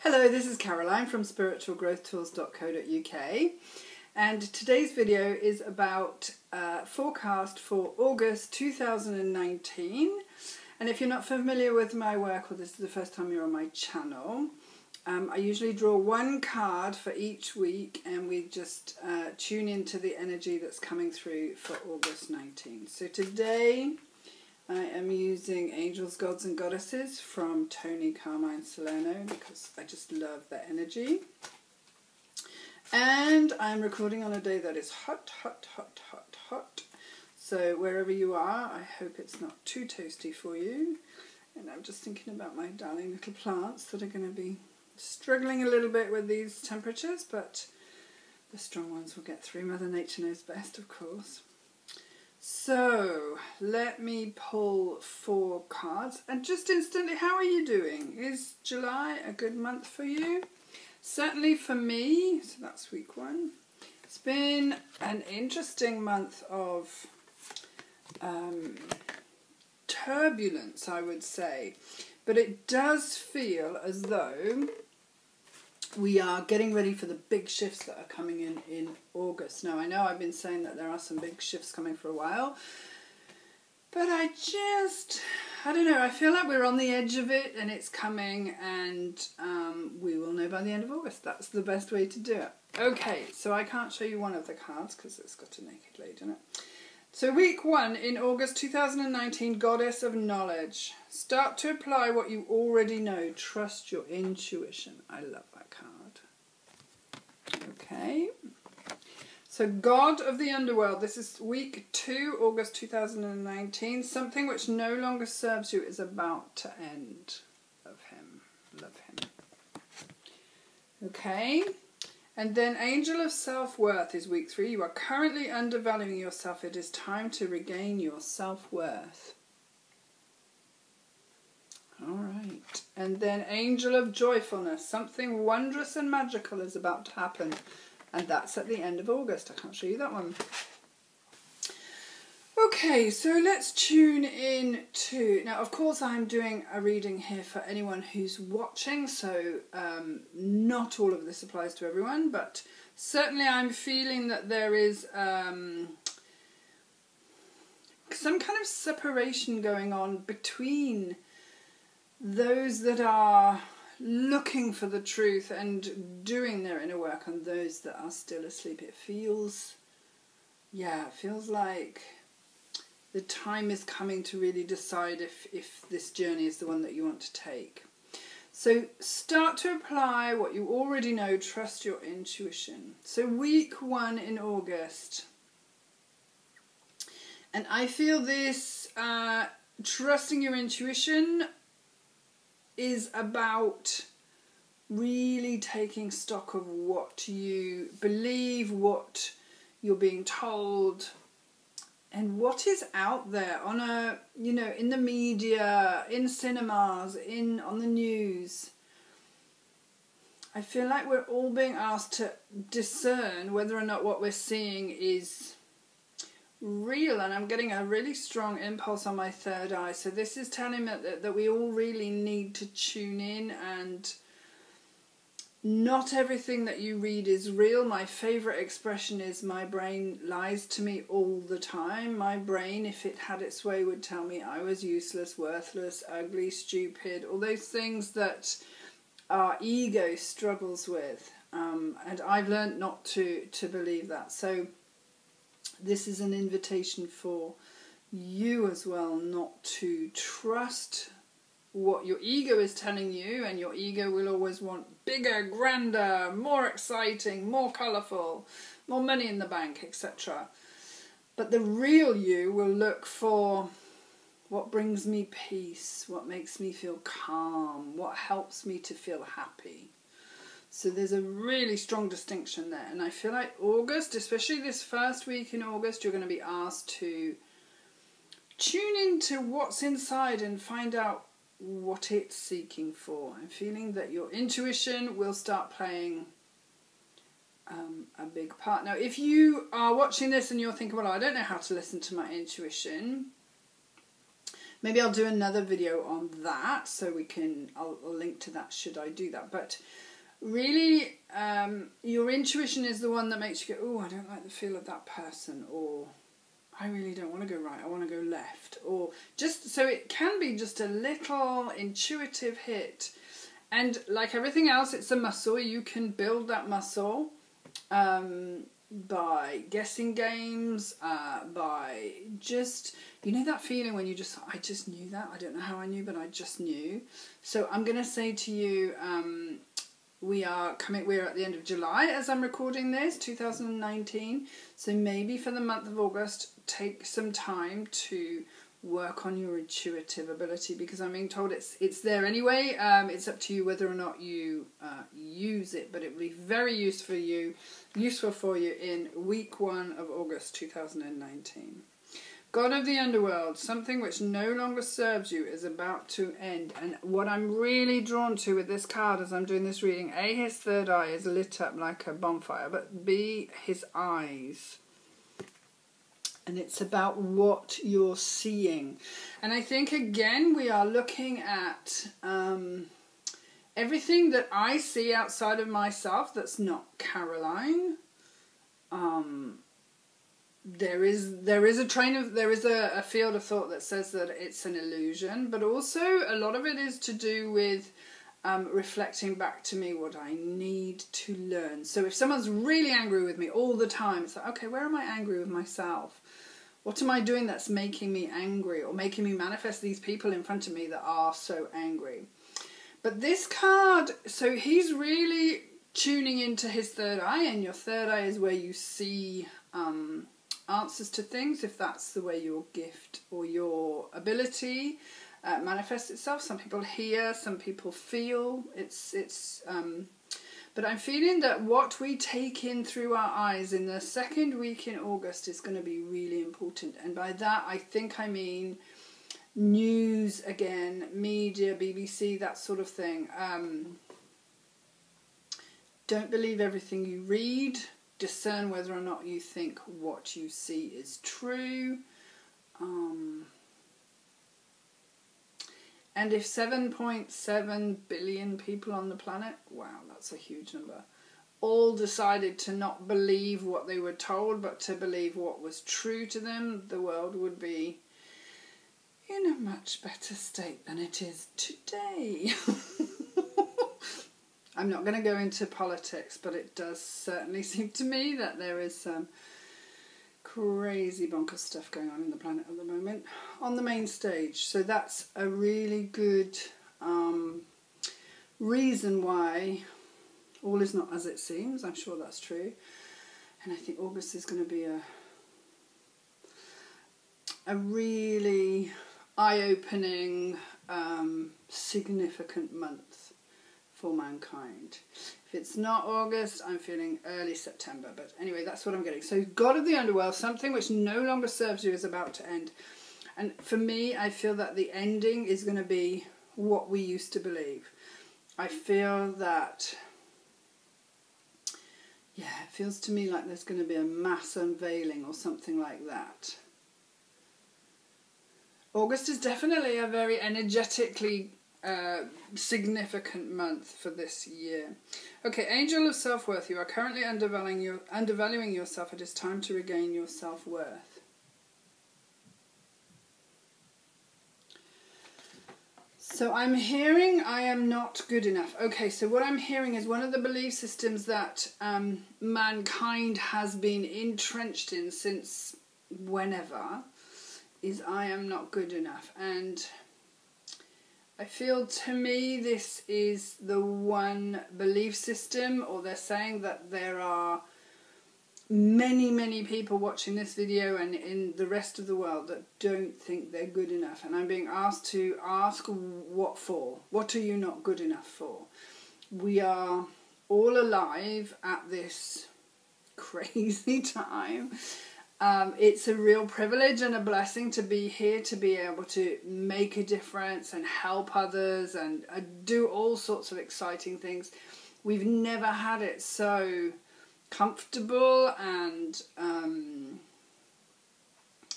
Hello, this is Caroline from spiritualgrowthtools.co.uk, and today's video is about forecast for August 2019. And if you're not familiar with my work, or this is the first time you're on my channel, I usually draw one card for each week and we just tune into the energy that's coming through for August 19. So today I am using Angels, Gods and Goddesses from Tony Carmine Salerno because I just love their energy. And I'm recording on a day that is hot, hot, hot, hot, hot. So wherever you are, I hope it's not too toasty for you. And I'm just thinking about my darling little plants that are going to be struggling a little bit with these temperatures, but the strong ones will get through. Mother Nature knows best, of course. So let me pull 4 cards, and just instantly, how are you doing? Is July a good month for you? Certainly for me, so that's week 1. It's been an interesting month of turbulence, I would say, but it does feel as though we are getting ready for the big shifts that are coming in August. Now, I know I've been saying that there are some big shifts coming for a while, but I don't know, I feel like we're on the edge of it and it's coming, and we will know by the end of August. That's the best way to do it. Okay, so I can't show you one of the cards because it's got a naked lady in it. So week 1 in August 2019, Goddess of Knowledge. Start to apply what you already know. Trust your intuition. I love that card. Okay. So God of the Underworld. This is week 2, August 2019. Something which no longer serves you is about to end. Love him. Love him. Okay. And then Angel of Self-Worth is week 3. You are currently undervaluing yourself. It is time to regain your self-worth. Alright. And then Angel of Joyfulness. Something wondrous and magical is about to happen. And that's at the end of August. I can't show you that one. Okay, so let's tune in to... Now, of course, I'm doing a reading here for anyone who's watching, so not all of this applies to everyone, but certainly I'm feeling that there is some kind of separation going on between those that are looking for the truth and doing their inner work and those that are still asleep. It feels, yeah, it feels like the time is coming to really decide if this journey is the one that you want to take. So start to apply what you already know. Trust your intuition. So week 1 in August. And I feel this trusting your intuition is about really taking stock of what you believe, what you're being told, and what is out there on a, you know, in the media, in cinemas, on the news. I feel like we're all being asked to discern whether or not what we're seeing is real, and I'm getting a really strong impulse on my third eye. So this is telling me that we all really need to tune in, and not everything that you read is real. My favourite expression is my brain lies to me all the time. My brain, if it had its way, would tell me I was useless, worthless, ugly, stupid, all those things that our ego struggles with. And I've learned not to believe that. So this is an invitation for you as well, not to trust what your ego is telling you, and your ego will always want bigger, grander, more exciting, more colourful, more money in the bank, etc. But the real you will look for what brings me peace, what makes me feel calm, what helps me to feel happy. So there's a really strong distinction there, and I feel like August, especially this first week in August, you're going to be asked to tune into what's inside and find out what it's seeking for. I'm feeling that your intuition will start playing a big part. Now, if you are watching this and you're thinking, well, I don't know how to listen to my intuition, maybe I'll do another video on that, so I'll link to that should I do that. But really, your intuition is the one that makes you go, oh, I don't like the feel of that person, or I really don't want to go right, I want to go left, or just, so it can be just a little intuitive hit. And like everything else, it's a muscle. You can build that muscle by guessing games, by just, you know, that feeling when you just, I just knew that. I don't know how I knew, but I just knew. So I'm going to say to you, we're at the end of July as I'm recording this, 2019. So maybe for the month of August, take some time to work on your intuitive ability, because I'm being told it's there anyway. It's up to you whether or not you use it, but it will be very useful for you in week 1 of August 2019. God of the underworld, something which no longer serves you is about to end. And what I'm really drawn to with this card as I'm doing this reading, A, his third eye is lit up like a bonfire, but B, his eyes. And it's about what you're seeing. And I think, again, we are looking at everything that I see outside of myself that's not Caroline. There is a field of thought that says that it's an illusion, but also a lot of it is to do with reflecting back to me what I need to learn. So if someone's really angry with me all the time, it's like, okay, where am I angry with myself? What am I doing that's making me angry, or making me manifest these people in front of me that are so angry? But this card, so he's really tuning into his third eye, and your third eye is where you see answers to things, if that's the way your gift or your ability manifests itself. Some people hear, some people feel. But I'm feeling that what we take in through our eyes in the second week in August is going to be really important. And by that, I think I mean news again, media, BBC, that sort of thing. Don't believe everything you read. Discern whether or not you think what you see is true. And if 7.7 billion people on the planet, wow, that's a huge number, all decided to not believe what they were told, but to believe what was true to them, the world would be in a much better state than it is today. I'm not going to go into politics, but it does certainly seem to me that there is some crazy bonkers stuff going on in the planet at the moment on the main stage. So that's a really good reason why all is not as it seems. I'm sure that's true. And I think August is going to be a really eye-opening, significant month for mankind. If it's not August, I'm feeling early September. But anyway, that's what I'm getting. So God of the Underworld, something which no longer serves you is about to end. And for me, I feel that the ending is going to be what we used to believe. I feel that, yeah, it feels to me like there's going to be a mass unveiling or something like that. August is definitely a very energetically significant month for this year. Okay, Angel of Self-Worth. You are currently undervaluing yourself. It is time to regain your self-worth. So I'm hearing I am not good enough. Okay, so what I'm hearing is one of the belief systems that mankind has been entrenched in since whenever is I am not good enough. And I feel, to me, this is the one belief system, or they're saying that there are many, many people watching this video and in the rest of the world that don't think they're good enough. And I'm being asked to ask what for. What are you not good enough for? We are all alive at this crazy time. It's a real privilege and a blessing to be here, to be able to make a difference and help others and do all sorts of exciting things. We've never had it so comfortable and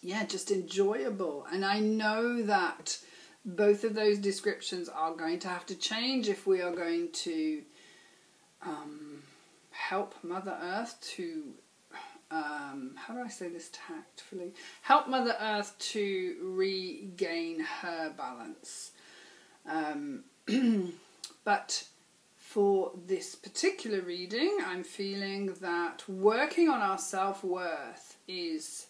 yeah, just enjoyable. And I know that both of those descriptions are going to have to change if we are going to help Mother Earth to, how do I say this tactfully? Help Mother Earth to regain her balance. But for this particular reading, I'm feeling that working on our self-worth is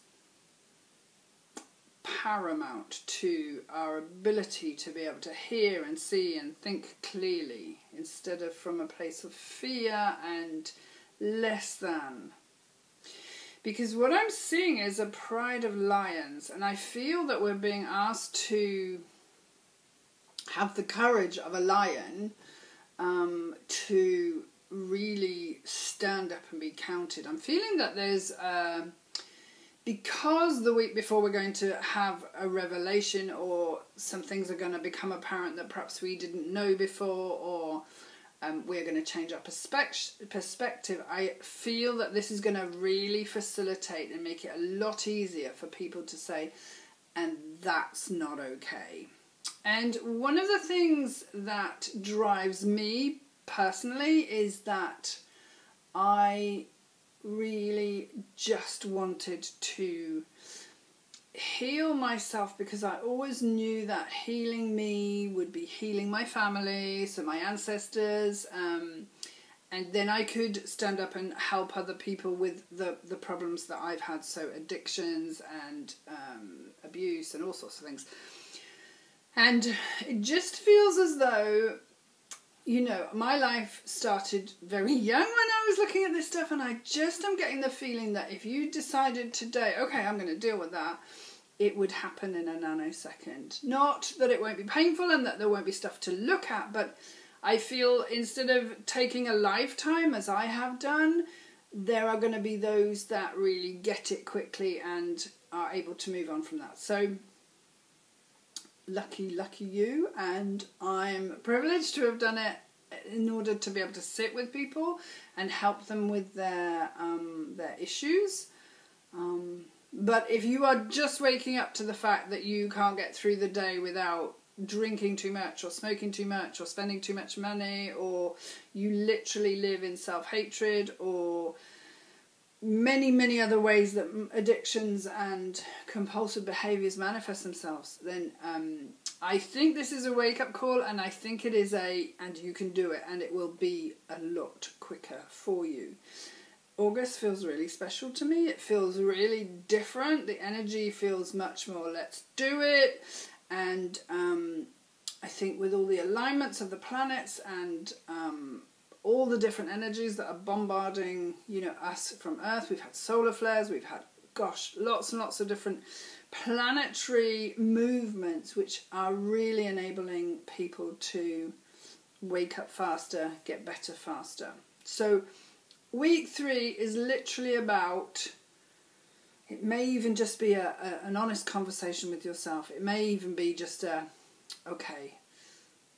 paramount to our ability to be able to hear and see and think clearly, instead of from a place of fear and less than. Because what I'm seeing is a pride of lions, and I feel that we're being asked to have the courage of a lion, to really stand up and be counted. I'm feeling that there's because the week before we're going to have a revelation, or some things are going to become apparent that perhaps we didn't know before, or we're going to change our perspective. I feel that this is going to really facilitate and make it a lot easier for people to say, and that's not okay. And one of the things that drives me personally is that I really just wanted to heal myself, because I always knew that healing me would be healing my family, so my ancestors, and then I could stand up and help other people with the problems that I've had, so addictions and abuse and all sorts of things. And it just feels as though, you know, my life started very young when I was looking at this stuff, and I just am getting the feeling that if you decided today, okay, I'm going to deal with that, it would happen in a nanosecond. Not that it won't be painful and that there won't be stuff to look at, but I feel instead of taking a lifetime, as I have done, there are going to be those that really get it quickly and are able to move on from that. So lucky you, and I'm privileged to have done it in order to be able to sit with people and help them with their issues. But if you are just waking up to the fact that you can't get through the day without drinking too much or smoking too much or spending too much money, or you literally live in self-hatred, or many other ways that addictions and compulsive behaviours manifest themselves, then I think this is a wake-up call, and I think it is and you can do it, and it will be a lot quicker for you. August feels really special to me. It feels really different. The energy feels much more let's do it, and I think with all the alignments of the planets and all the different energies that are bombarding, you know, us from Earth. We've had solar flares, we've had, gosh, lots and lots of different planetary movements which are really enabling people to wake up faster, get better faster. So week 3 is literally about, it may even just be an honest conversation with yourself. It may even be just okay,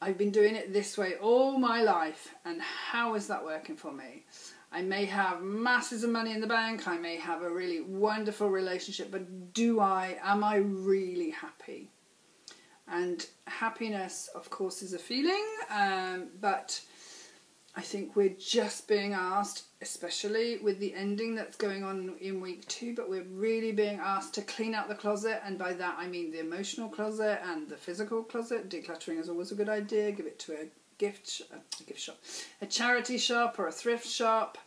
I've been doing it this way all my life, and how is that working for me? I may have masses of money in the bank, I may have a really wonderful relationship, but am I really happy? And happiness, of course, is a feeling, but I think we're just being asked, especially with the ending that's going on in week 2, but we're really being asked to clean out the closet, and by that I mean the emotional closet and the physical closet. Decluttering is always a good idea. Give it to a gift shop, a charity shop or a thrift shop.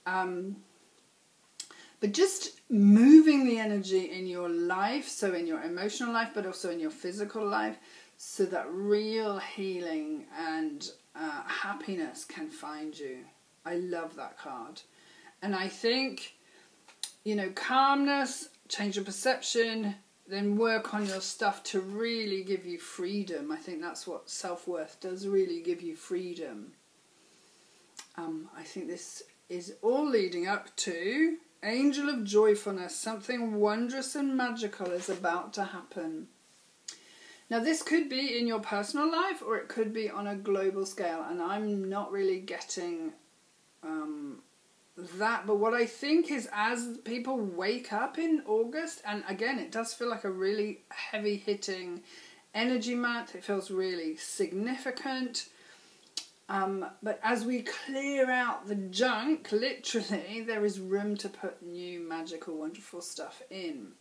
But just moving the energy in your life, so in your emotional life, but also in your physical life, so that real healing and happiness can find you. I love that card. And I think, you know, calmness, change your perception, then work on your stuff to really give you freedom. I think that's what self-worth does, really give you freedom. I think this is all leading up to Angel of Joyfulness. Something wondrous and magical is about to happen. Now this could be in your personal life, or it could be on a global scale, and I'm not really getting that. But what I think is, as people wake up in August, and again, it does feel like a really heavy hitting energy month. It feels really significant. But as we clear out the junk, literally, there is room to put new, magical, wonderful stuff in.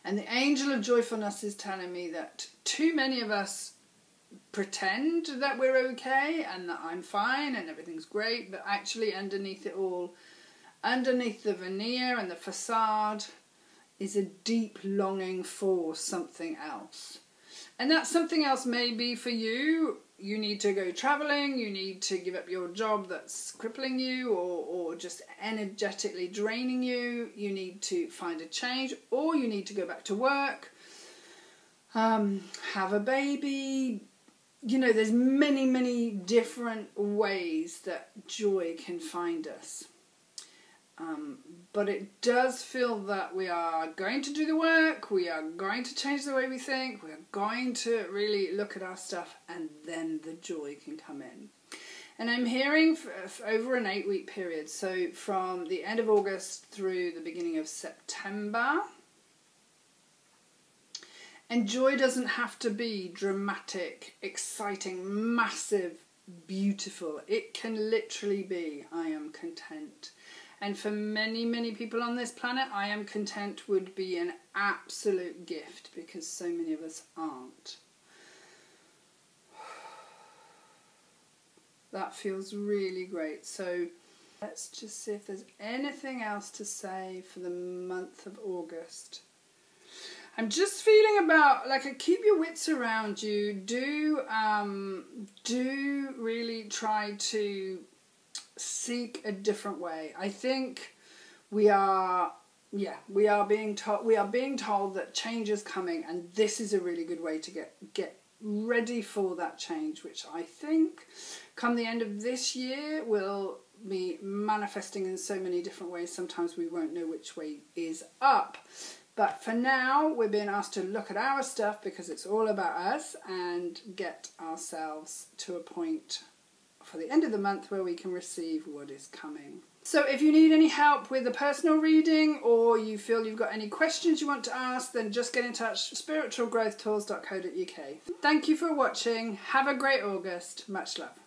And the angel of joyfulness is telling me that too many of us pretend that we're okay and that I'm fine and everything's great, but actually underneath it all, underneath the veneer and the facade, is a deep longing for something else. And that something else may be for you. You need to go travelling, you need to give up your job that's crippling you or just energetically draining you, you need to find a change, or you need to go back to work, have a baby. You know, there's many, many different ways that joy can find us. But it does feel that we are going to do the work, we are going to change the way we think, we are going to really look at our stuff, and then the joy can come in. And I'm hearing for over an 8-week period, so from the end of August through the beginning of September. And joy doesn't have to be dramatic, exciting, massive, beautiful. It can literally be, I am content. And for many, many people on this planet, I am content would be an absolute gift, because so many of us aren't. That feels really great. So let's just see if there's anything else to say for the month of August. I'm just feeling about, like, keep your wits around you. Do really try to seek a different way. I think we are being told that change is coming, and this is a really good way to get ready for that change, which I think come the end of this year will be manifesting in so many different ways. Sometimes we won't know which way is up. But for now, we're being asked to look at our stuff, because it's all about us, and get ourselves to a point for the end of the month where we can receive what is coming. So if you need any help with a personal reading, or you feel you've got any questions you want to ask, then just get in touch, spiritualgrowthtools.co.uk. Thank you for watching. Have a great August. Much love.